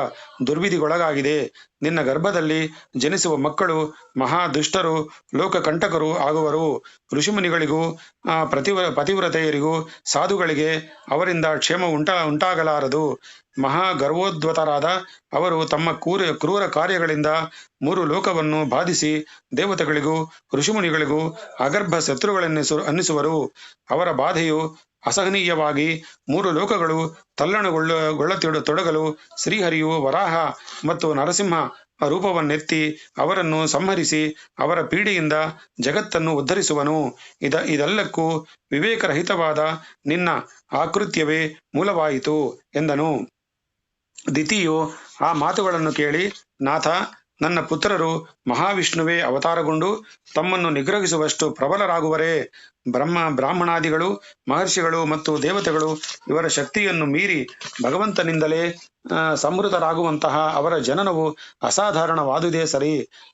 ದುರ್ವಿಧಿಗೊಳಗಾಗಿದೆ. ನಿನ್ನ ಗರ್ಭದಲ್ಲಿ ಜನಿಸುವ ಮಕ್ಕಳು ಮಹಾ ದುಷ್ಟರು, ಲೋಕಕಂಟಕರು ಆಗುವರು. ಋಷಿಮುನಿಗಳಿಗೂ ಪತಿವ್ರತೆಯರಿಗೂ ಸಾಧುಗಳಿಗೆ ಅವರಿಂದ ಕ್ಷೇಮ ಉಂಟಾಗಲಾರದು. ಮಹಾ ಗರ್ವೋದ್ವತರಾದ ಅವರು ತಮ್ಮ ಕ್ರೂರ ಕಾರ್ಯಗಳಿಂದ 3 ಲೋಕವನ್ನು ಬಾಧಿಸಿ ದೇವತೆಗಳಿಗೂ ಋಷಿಮುನಿಗಳಿಗೂ ಅಗರ್ಭ ಶತ್ರುಗಳೆನ್ನಿಸುವರು. ಅವರ ಬಾಧೆಯು ಅಸಹನೀಯವಾಗಿ 3 ಲೋಕಗಳು ತಲ್ಲಣಗೊಳ್ಳತೊಡಗಲು ಶ್ರೀಹರಿಯು ವರಾಹ ಮತ್ತು ನರಸಿಂಹ ರೂಪವನ್ನೆತ್ತಿ ಅವರನ್ನು ಸಂಹರಿಸಿ ಅವರ ಪೀಡೆಯಿಂದ ಜಗತ್ತನ್ನು ಉದ್ಧರಿಸುವನು. ಇದೆಲ್ಲಕ್ಕೂ ವಿವೇಕರಹಿತವಾದ ನಿನ್ನ ಆಕೃತ್ಯವೇ ಮೂಲವಾಯಿತು ಎಂದನು. ದಿತಿಯು ಆ ಮಾತುಗಳನ್ನು ಕೇಳಿ, ನಾಥ, ನನ್ನ ಪುತ್ರರು ಮಹಾವಿಷ್ಣುವೇ ಅವತಾರಗೊಂಡು ತಮ್ಮನ್ನು ನಿಗ್ರಹಿಸುವಷ್ಟು ಪ್ರಬಲರಾಗುವರೇ? ಬ್ರಾಹ್ಮಣಾದಿಗಳು, ಮಹರ್ಷಿಗಳು ಮತ್ತು ದೇವತೆಗಳು ಇವರ ಶಕ್ತಿಯನ್ನು ಮೀರಿ ಭಗವಂತನಿಂದಲೇ ಸಂಹೃತರಾಗುವಂತಹ ಅವರ ಜನನವು ಅಸಾಧಾರಣವಾದುದೇ ಸರಿ.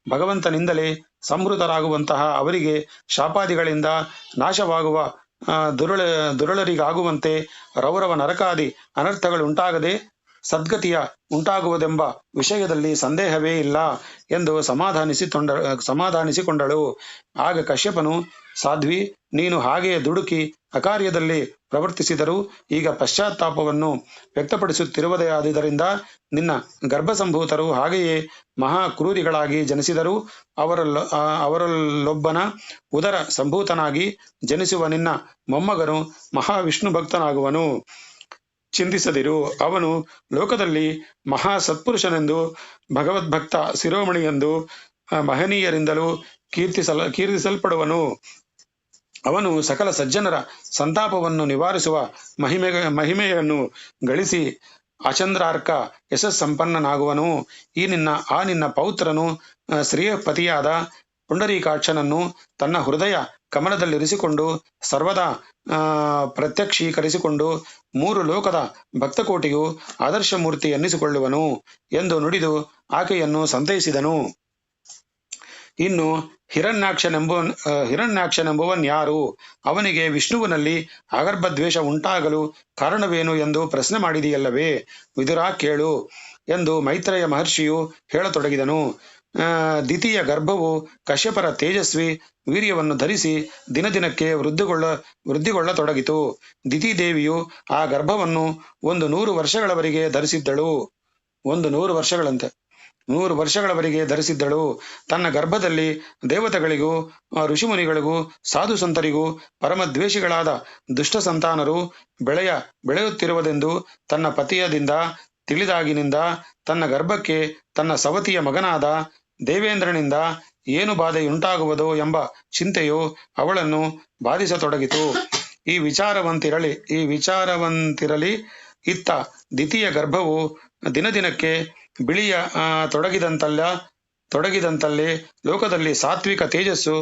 ಭಗವಂತನಿಂದಲೇ ಸಂಹೃತರಾಗುವಂತಹ ಅವರಿಗೆ ಶಾಪಾದಿಗಳಿಂದ ನಾಶವಾಗುವ ದುರುಳರಿಗಾಗುವಂತೆ ರೌರವ ನರಕಾದಿ ಅನರ್ಥಗಳುಂಟಾಗದೆ ಸದ್ಗತಿಯ ಉಂಟಾಗುವುದೆಂಬ ವಿಷಯದಲ್ಲಿ ಸಂದೇಹವೇ ಇಲ್ಲ ಎಂದು ಸಮಾಧಾನಿಸಿಕೊಂಡಳು. ಆಗ ಕಶ್ಯಪನು, ಸಾಧ್ವಿ, ನೀನು ಹಾಗೆಯೇ ದುಡುಕಿ ಅಕಾರ್ಯದಲ್ಲಿ ಪ್ರವರ್ತಿಸಿದರೂ ಈಗ ಪಶ್ಚಾತ್ತಾಪವನ್ನು ವ್ಯಕ್ತಪಡಿಸುತ್ತಿರುವುದೇ ಆದುದರಿಂದ ನಿನ್ನ ಗರ್ಭಸಂಭೂತರು ಹಾಗೆಯೇ ಮಹಾಕ್ರೂರಿಗಳಾಗಿ ಜನಿಸಿದರೂ ಅವರಲ್ಲೊಬ್ಬನ ಉದರ ಸಂಭೂತನಾಗಿ ಜನಿಸುವ ನಿನ್ನ ಮೊಮ್ಮಗನು ಮಹಾವಿಷ್ಣು ಭಕ್ತನಾಗುವನು. ಚಿಂತಿಸದಿರು. ಅವನು ಲೋಕದಲ್ಲಿ ಮಹಾ ಸತ್ಪುರುಷನೆಂದು, ಭಗವದ್ಭಕ್ತ ಶಿರೋಮಣಿಯೆಂದು ಮಹನೀಯರಿಂದಲೂ ಕೀರ್ತಿಸಲ್ಪಡುವನು. ಅವನು ಸಕಲ ಸಜ್ಜನರ ಸಂತಾಪವನ್ನು ನಿವಾರಿಸುವ ಮಹಿಮೆಯನ್ನು ಗಳಿಸಿ ಅಚಂದ್ರಾರ್ಕ ಯಶಸ್ಸಂಪನ್ನನಾಗುವನು. ನಿನ್ನ ಪೌತ್ರನು ಶ್ರೇಯಪತಿಯಾದ ಪುಂಡರೀಕಾಕ್ಷನನ್ನು ತನ್ನ ಹೃದಯ ಕಮಲದಲ್ಲಿರಿಸಿಕೊಂಡು ಸರ್ವದಾ ಪ್ರತ್ಯಕ್ಷೀಕರಿಸಿಕೊಂಡು 3 ಲೋಕದ ಭಕ್ತಕೋಟಿಗೂ ಆದರ್ಶ ಮೂರ್ತಿ ಎನ್ನಿಸಿಕೊಳ್ಳುವನು ಎಂದು ನುಡಿದು ಆಕೆಯನ್ನು ಸಂತೈಸಿದನು. ಇನ್ನು ಹಿರಣ್ಯಾಕ್ಷನೆಂಬುವನ್ಯಾರು? ಅವನಿಗೆ ವಿಷ್ಣುವಿನಲ್ಲಿ ಆಗರ್ಭ ದ್ವೇಷ ಉಂಟಾಗಲು ಕಾರಣವೇನು ಎಂದು ಪ್ರಶ್ನೆ ಮಾಡಿದೆಯಲ್ಲವೇ? ವಿದುರ, ಕೇಳು ಎಂದು ಮೈತ್ರೇಯ ಮಹರ್ಷಿಯು ಹೇಳತೊಡಗಿದನು. ದಿತಿಯ ಗರ್ಭವು ಕಶ್ಯಪರ ತೇಜಸ್ವಿ ವೀರ್ಯವನ್ನು ಧರಿಸಿ ದಿನದಿನಕ್ಕೆ ವೃದ್ಧಿಗೊಳ್ಳತೊಡಗಿತು. ದಿತಿದೇವಿಯು ಆ ಗರ್ಭವನ್ನು 100 ವರ್ಷಗಳವರೆಗೆ ಧರಿಸಿದ್ದಳು. 100 ವರ್ಷಗಳಂತೆ 100 ವರ್ಷಗಳವರೆಗೆ ಧರಿಸಿದ್ದಳು. ತನ್ನ ಗರ್ಭದಲ್ಲಿ ದೇವತೆಗಳಿಗೂ ಋಷಿಮುನಿಗಳಿಗೂ ಸಾಧು ಸಂತರಿಗೂ ಪರಮದ್ವೇಷಿಗಳಾದ ದುಷ್ಟ ಸಂತಾನರು ಬೆಳೆಯುತ್ತಿರುವುದೆಂದು ತನ್ನ ಪತಿಯದಿಂದ ತಿಳಿದಾಗಿನಿಂದ ತನ್ನ ಗರ್ಭಕ್ಕೆ ತನ್ನ ಸವತಿಯ ಮಗನಾದ ದೇವೇಂದ್ರನಿಂದ ಏನು ಬಾಧೆಯುಂಟಾಗುವುದೋ ಎಂಬ ಚಿಂತೆಯು ಅವಳನ್ನು ಬಾಧಿಸತೊಡಗಿತು. ಈ ವಿಚಾರವಂತಿರಲಿ ಇತ್ತ ದಿತಿಯ ಗರ್ಭವು ದಿನದಿನಕ್ಕೆ ಬಿಳಿಯ ತೊಡಗಿದಂತಲ್ಲೇ ಲೋಕದಲ್ಲಿ ಸಾತ್ವಿಕ ತೇಜಸ್ಸು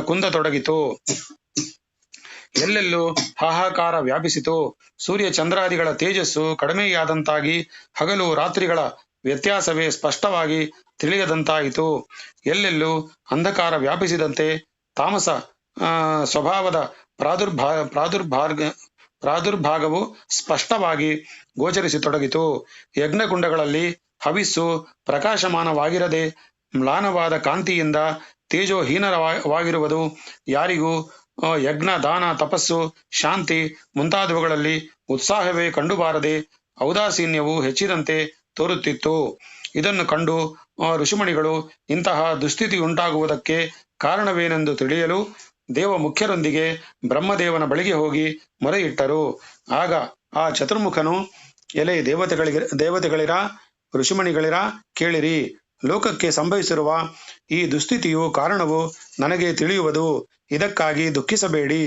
ಕುಂದತೊಡಗಿತು. ಎಲ್ಲೆಲ್ಲೂ ಹಾಹಾಕಾರ ವ್ಯಾಪಿಸಿತು. ಸೂರ್ಯ ಚಂದ್ರಾದಿಗಳ ತೇಜಸ್ಸು ಕಡಿಮೆಯಾದಂತಾಗಿ ಹಗಲು ರಾತ್ರಿಗಳ ವ್ಯತ್ಯಾಸವೇ ಸ್ಪಷ್ಟವಾಗಿ ತಿಳಿಯದಂತಾಯಿತು. ಎಲ್ಲೆಲ್ಲೂ ಅಂಧಕಾರ ವ್ಯಾಪಿಸಿದಂತೆ ತಾಮಸ ಸ್ವಭಾವದ ಪ್ರಾದುರ್ಭಾಗವು ಸ್ಪಷ್ಟವಾಗಿ ಗೋಚರಿಸತೊಡಗಿತು. ಯಜ್ಞಕುಂಡಗಳಲ್ಲಿ ಹವಿಸ್ಸು ಪ್ರಕಾಶಮಾನವಾಗಿರದೆ ಮ್ಲಾನವಾದ ಕಾಂತಿಯಿಂದ ತೇಜೋಹೀನವಾಗಿರುವುದು. ಯಾರಿಗೂ ಯಜ್ಞ, ದಾನ, ತಪಸ್ಸು, ಶಾಂತಿ ಮುಂತಾದವುಗಳಲ್ಲಿ ಉತ್ಸಾಹವೇ ಕಂಡುಬಾರದೆ ಔದಾಸೀನ್ಯವು ಹೆಚ್ಚಿದಂತೆ ತೋರುತ್ತಿತ್ತು. ಇದನ್ನು ಕಂಡು ಋಷಿಮಣಿಗಳು ಇಂತಹ ದುಸ್ಥಿತಿಯುಂಟಾಗುವುದಕ್ಕೆ ಕಾರಣವೇನೆಂದು ತಿಳಿಯಲು ದೇವ ಮುಖ್ಯರೊಂದಿಗೆ ಬ್ರಹ್ಮದೇವನ ಬಳಿಗೆ ಹೋಗಿ ಮೊರೆಯಿಟ್ಟರು. ಆಗ ಆ ಚತುರ್ಮುಖನು, ಎಲೆ ದೇವತೆಗಳಿರ, ಋಷಿಮಣಿಗಳಿರ, ಕೇಳಿರಿ. ಲೋಕಕ್ಕೆ ಸಂಭವಿಸಿರುವ ಈ ದುಸ್ಥಿತಿಯು ಕಾರಣವು ನನಗೆ ತಿಳಿಯುವುದು. ಇದಕ್ಕಾಗಿ ದುಃಖಿಸಬೇಡಿ.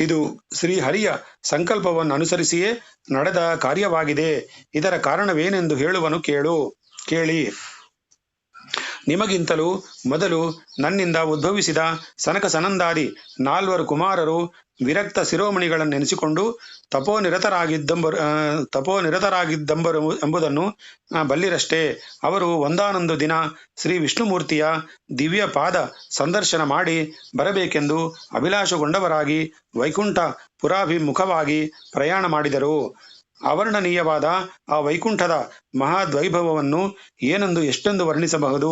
ಇದು ಶ್ರೀಹರಿಯ ಸಂಕಲ್ಪವನ್ನು ಅನುಸರಿಸಿಯೇ ನಡೆದ ಕಾರ್ಯವಾಗಿದೆ. ಇದರ ಕಾರಣವೇನೆಂದು ಹೇಳುವನು ಕೇಳಿ. ನಿಮಗಿಂತಲೂ ಮೊದಲು ನನ್ನಿಂದ ಉದ್ಭವಿಸಿದ ಸನಕ ಸನಂದಾದಿ 4 ಕುಮಾರರು ವಿರಕ್ತ ಶಿರೋಮಣಿಗಳನ್ನೆನಿಸಿಕೊಂಡು ತಪೋನಿರತರಾಗಿದ್ದಂಬರು ಎಂಬುದನ್ನು ಬಲ್ಲಿರಷ್ಟೇ. ಅವರು ಒಂದಾನೊಂದು ದಿನ ಶ್ರೀ ವಿಷ್ಣುಮೂರ್ತಿಯ ದಿವ್ಯ ಪಾದ ಸಂದರ್ಶನ ಮಾಡಿ ಬರಬೇಕೆಂದು ಅಭಿಲಾಷಗೊಂಡವರಾಗಿ ವೈಕುಂಠ ಪುರಾಭಿಮುಖವಾಗಿ ಪ್ರಯಾಣ ಮಾಡಿದರು. ಅವರ್ಣನೀಯವಾದ ಆ ವೈಕುಂಠದ ಮಹಾದ್ವೈಭವವನ್ನು ಏನೆಂದು ಎಷ್ಟೆಂದು ವರ್ಣಿಸಬಹುದು.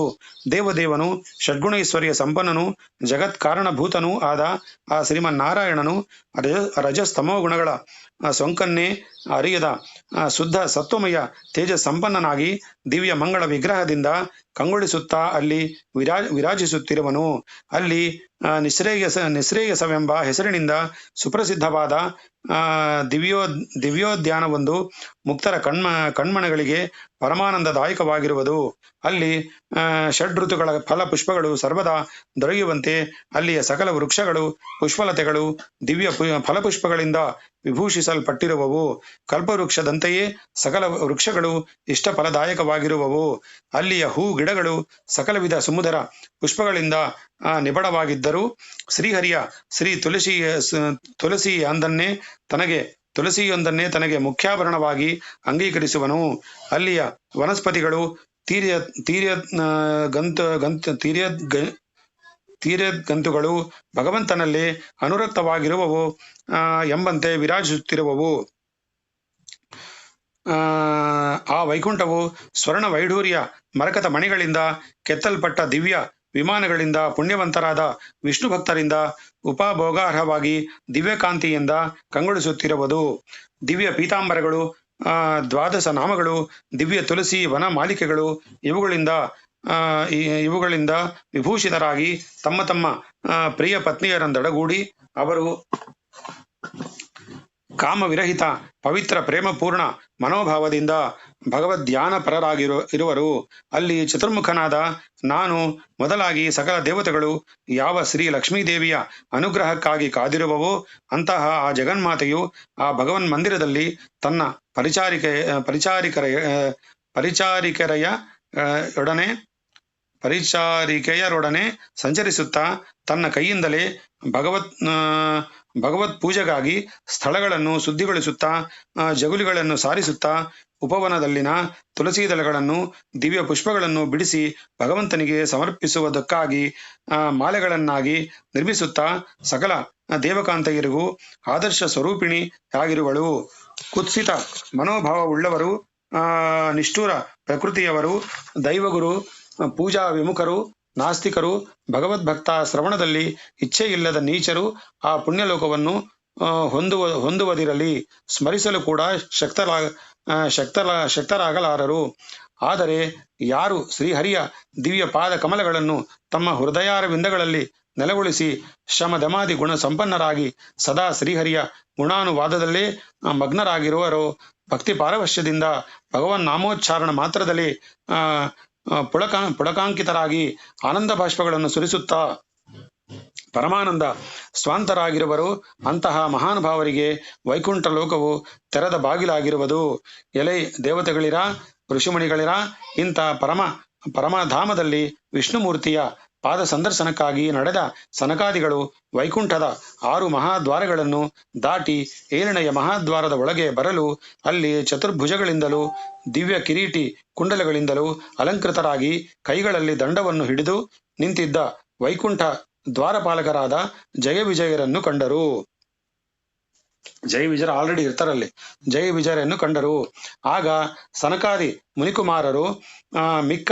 ದೇವದೇವನು ಷಡ್ಗುಣೈಶ್ವರ್ಯ ಸಂಪನ್ನನು ಜಗತ್ಕಾರಣಭೂತನೂ ಆದ ಆ ಶ್ರೀಮನ್ನಾರಾಯಣನು ರಜಸ್ತಮೋ ಗುಣಗಳ ಸೊಂಕನ್ನೇ ಅರಿಯದ ಶುದ್ಧ ಸತ್ವಮಯ ತೇಜ ಸಂಪನ್ನನಾಗಿ ದಿವ್ಯ ಮಂಗಳ ವಿಗ್ರಹದಿಂದ ಕಂಗೊಳಿಸುತ್ತಾ ಅಲ್ಲಿ ವಿರಾಜಿಸುತ್ತಿರುವನು. ಅಲ್ಲಿ ನಿಶ್ರೇಯಸವೆಂಬ ಹೆಸರಿನಿಂದ ಸುಪ್ರಸಿದ್ಧವಾದ ದಿವ್ಯೋದ್ಯಾನವೊಂದು ಮುಕ್ತರ ಕಣ್ಮಣಗಳಿಗೆ ಪರಮಾನಂದದಾಯಕವಾಗಿರುವುದು. ಅಲ್ಲಿ ಷಡ್ಋತುಗಳ ಫಲ ಪುಷ್ಪಗಳು ಸರ್ವದಾ ದೊರೆಯುವಂತೆ ಅಲ್ಲಿಯ ಸಕಲ ವೃಕ್ಷಗಳು ಪುಷ್ಪಲತೆಗಳು ದಿವ್ಯ ಫಲಪುಷ್ಪಗಳಿಂದ ವಿಭೂಷಿಸಲ್ಪಟ್ಟಿರುವವು. ಕಲ್ಪವೃಕ್ಷದಂತೆಯೇ ಸಕಲ ವೃಕ್ಷಗಳು ಇಷ್ಟಫಲದಾಯಕವಾಗಿರುವವು. ಅಲ್ಲಿಯ ಹೂ ಗಿಡಗಳು ಸಕಲವಿಧ ಸುಮಧುರ ಪುಷ್ಪಗಳಿಂದ ನಿಬಡವಾಗಿದ್ದರೂ ಶ್ರೀಹರಿಯ ತುಳಸಿಯೊಂದನ್ನೇ ತನಗೆ ಮುಖ್ಯಾಭರಣವಾಗಿ ಅಂಗೀಕರಿಸುವನು. ಅಲ್ಲಿಯ ವನಸ್ಪತಿಗಳು ತೀರ್ಯಗಂತುಗಳು ಭಗವಂತನಲ್ಲಿ ಅನುರಕ್ತವಾಗಿರುವವು ಎಂಬಂತೆ ವಿರಾಜಿಸುತ್ತಿರುವವು. ಆ ವೈಕುಂಠವು ಸ್ವರ್ಣ ವೈಢೂರ್ಯ ಮರಕತ ಮಣಿಗಳಿಂದ ಕೆತ್ತಲ್ಪಟ್ಟ ದಿವ್ಯ ವಿಮಾನಗಳಿಂದ ಪುಣ್ಯವಂತರಾದ ವಿಷ್ಣು ಭಕ್ತರಿಂದ ಉಪಭೋಗಾರ್ಹವಾಗಿ ದಿವ್ಯಕಾಂತಿಯಿಂದ ಕಂಗೊಳಿಸುತ್ತಿರುವುದು. ದಿವ್ಯ ಪೀತಾಂಬರಗಳು, 12 ನಾಮಗಳು, ದಿವ್ಯ ತುಳಸಿ ವನ ಮಾಲಿಕೆಗಳು ಇವುಗಳಿಂದ ವಿಭೂಷಿತರಾಗಿ ತಮ್ಮ ತಮ್ಮ ಪ್ರಿಯ ಪತ್ನಿಯರೊಂದೊಡಗೂಡಿ ಅವರು ಕಾಮವಿರಹಿತ ಪವಿತ್ರ ಪ್ರೇಮಪೂರ್ಣ ಮನೋಭಾವದಿಂದ ಭಗವದ್ಧ್ಯಾನ ಪರರಾಗಿರುವರು. ಅಲ್ಲಿ ಚತುರ್ಮುಖನಾದ ನಾನು ಮೊದಲಾಗಿ ಸಕಲ ದೇವತೆಗಳು ಯಾವ ಶ್ರೀ ಲಕ್ಷ್ಮೀದೇವಿಯ ಅನುಗ್ರಹಕ್ಕಾಗಿ ಕಾದಿರುವವೋ ಅಂತಹ ಆ ಜಗನ್ಮಾತೆಯು ಆ ಭಗವನ್ ಮಂದಿರದಲ್ಲಿ ತನ್ನ ಪರಿಚಾರಿಕೆಯರೊಡನೆ ಸಂಚರಿಸುತ್ತಾ ತನ್ನ ಕೈಯಿಂದಲೇ ಭಗವತ್ ಪೂಜೆಗಾಗಿ ಸ್ಥಳಗಳನ್ನು ಶುದ್ಧಿಗೊಳಿಸುತ್ತಾ ಜಗುಲಿಗಳನ್ನು ಸಾರಿಸುತ್ತಾ ಉಪವನದಲ್ಲಿನ ತುಳಸಿ ದಳಗಳನ್ನು ದಿವ್ಯ ಪುಷ್ಪಗಳನ್ನು ಬಿಡಿಸಿ ಭಗವಂತನಿಗೆ ಸಮರ್ಪಿಸುವುದಕ್ಕಾಗಿ ಮಾಲೆಗಳನ್ನಾಗಿ ನಿರ್ಮಿಸುತ್ತಾ ಸಕಲ ದೇವಕಾಂತೆಯರಿಗೂ ಆದರ್ಶ ಸ್ವರೂಪಿಣಿಯಾಗಿರುವಳು. ಕುತ್ಸಿತ ಮನೋಭಾವವುಳ್ಳವರು, ನಿಷ್ಠುರ ಪ್ರಕೃತಿಯವರು, ದೈವಗುರು ಪೂಜಾ ವಿಮುಖರು, ನಾಸ್ತಿಕರು, ಭಗವದ್ಭಕ್ತ ಶ್ರವಣದಲ್ಲಿ ಇಚ್ಛೆಯಿಲ್ಲದ ನೀಚರು ಆ ಪುಣ್ಯಲೋಕವನ್ನು ಹೊಂದುವುದಿರಲಿ, ಸ್ಮರಿಸಲು ಕೂಡ ಶಕ್ತರಾಗಲಾರರು. ಆದರೆ ಯಾರು ಶ್ರೀಹರಿಯ ದಿವ್ಯ ಪಾದ ಕಮಲಗಳನ್ನು ತಮ್ಮ ಹೃದಯಾರವಿಂದಗಳಲ್ಲಿ ನೆಲೆಗೊಳಿಸಿ ಶಮದಮಾದಿ ಗುಣ ಸಂಪನ್ನರಾಗಿ ಸದಾ ಶ್ರೀಹರಿಯ ಗುಣಾನುವಾದದಲ್ಲೇ ಮಗ್ನರಾಗಿರುವರೋ, ಭಕ್ತಿ ಪಾರವಶ್ಯದಿಂದ ಭಗವನ್ ನಾಮೋಚ್ಚಾರಣ ಮಾತ್ರದಲ್ಲಿ ಪುಳಕಾಂಕಿತರಾಗಿ ಆನಂದ ಬಾಷ್ಪಗಳನ್ನು ಸುರಿಸುತ್ತಾ ಪರಮಾನಂದ ಸ್ವಾಂತರಾಗಿರುವರು. ಅಂತಹ ಮಹಾನುಭಾವರಿಗೆ ವೈಕುಂಠ ಲೋಕವು ತೆರೆದ ಬಾಗಿಲಾಗಿರುವುದು. ಎಲೆ ದೇವತೆಗಳಿರ, ಋಷಿಮುನಿಗಳಿರ, ಇಂಥ ಪರಮಧಾಮದಲ್ಲಿ ವಿಷ್ಣುಮೂರ್ತಿಯ ಪಾದ ಸಂದರ್ಶನಕ್ಕಾಗಿ ನಡೆದ ಸನಕಾದಿಗಳು ವೈಕುಂಠದ 6 ಮಹಾದ್ವಾರಗಳನ್ನು ದಾಟಿ 7ನೆಯ ಮಹಾದ್ವಾರದ ಒಳಗೆ ಬರಲು ಅಲ್ಲಿ ಚತುರ್ಭುಜಗಳಿಂದಲೂ ದಿವ್ಯ ಕಿರೀಟಿ ಕುಂಡಲಗಳಿಂದಲೂ ಅಲಂಕೃತರಾಗಿ ಕೈಗಳಲ್ಲಿ ದಂಡವನ್ನು ಹಿಡಿದು ನಿಂತಿದ್ದ ವೈಕುಂಠ ದ್ವಾರಪಾಲಕರಾದ ಜಯ ವಿಜಯರನ್ನು ಕಂಡರು. ಜಯ ವಿಜಯರು ಆಲ್ರೆಡಿ ಇರ್ತಾರಲ್ಲಿ. ಜಯ ವಿಜಯರನ್ನು ಕಂಡರು. ಆಗ ಸನಕಾದಿ ಮುನಿಕುಮಾರರು ಮಿಕ್ಕ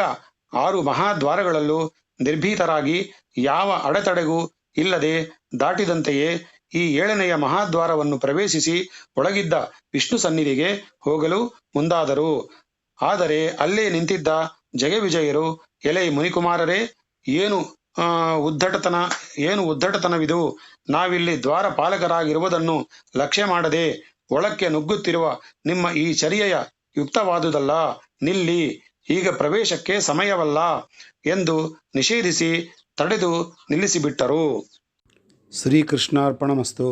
6 ಮಹಾದ್ವಾರಗಳಲ್ಲೂ ನಿರ್ಭೀತರಾಗಿ ಯಾವ ಅಡೆತಡೆಗೂ ಇಲ್ಲದೆ ದಾಟಿದಂತೆಯೇ ಈ 7ನೆಯ ಮಹಾದ್ವಾರವನ್ನು ಪ್ರವೇಶಿಸಿ ಒಳಗಿದ್ದ ವಿಷ್ಣು ಸನ್ನಿಧಿಗೆ ಹೋಗಲು ಮುಂದಾದರು. ಆದರೆ ಅಲ್ಲೇ ನಿಂತಿದ್ದ ಜಯ ವಿಜಯರು, ಎಲೆ ಮುನಿಕುಮಾರರೇ, ಏನು ಉದ್ದಟತನವಿದು? ನಾವಿಲ್ಲಿ ದ್ವಾರಪಾಲಕರಾಗಿರುವುದನ್ನು ಲಕ್ಷ್ಯ ಮಾಡದೆ ಒಳಕ್ಕೆ ನುಗ್ಗುತ್ತಿರುವ ನಿಮ್ಮ ಈ ಚರ್ಯೆಯ ಯುಕ್ತವಾದುದಲ್ಲ. ನಿಲ್ಲಿ, ಈಗ ಪ್ರವೇಶಕ್ಕೆ ಸಮಯವಲ್ಲ ಎಂದು ನಿಷೇಧಿಸಿ ತಡೆದು ನಿಲ್ಲಿಸಿಬಿಟ್ಟರು. ಶ್ರೀಕೃಷ್ಣಾರ್ಪಣಮಸ್ತು.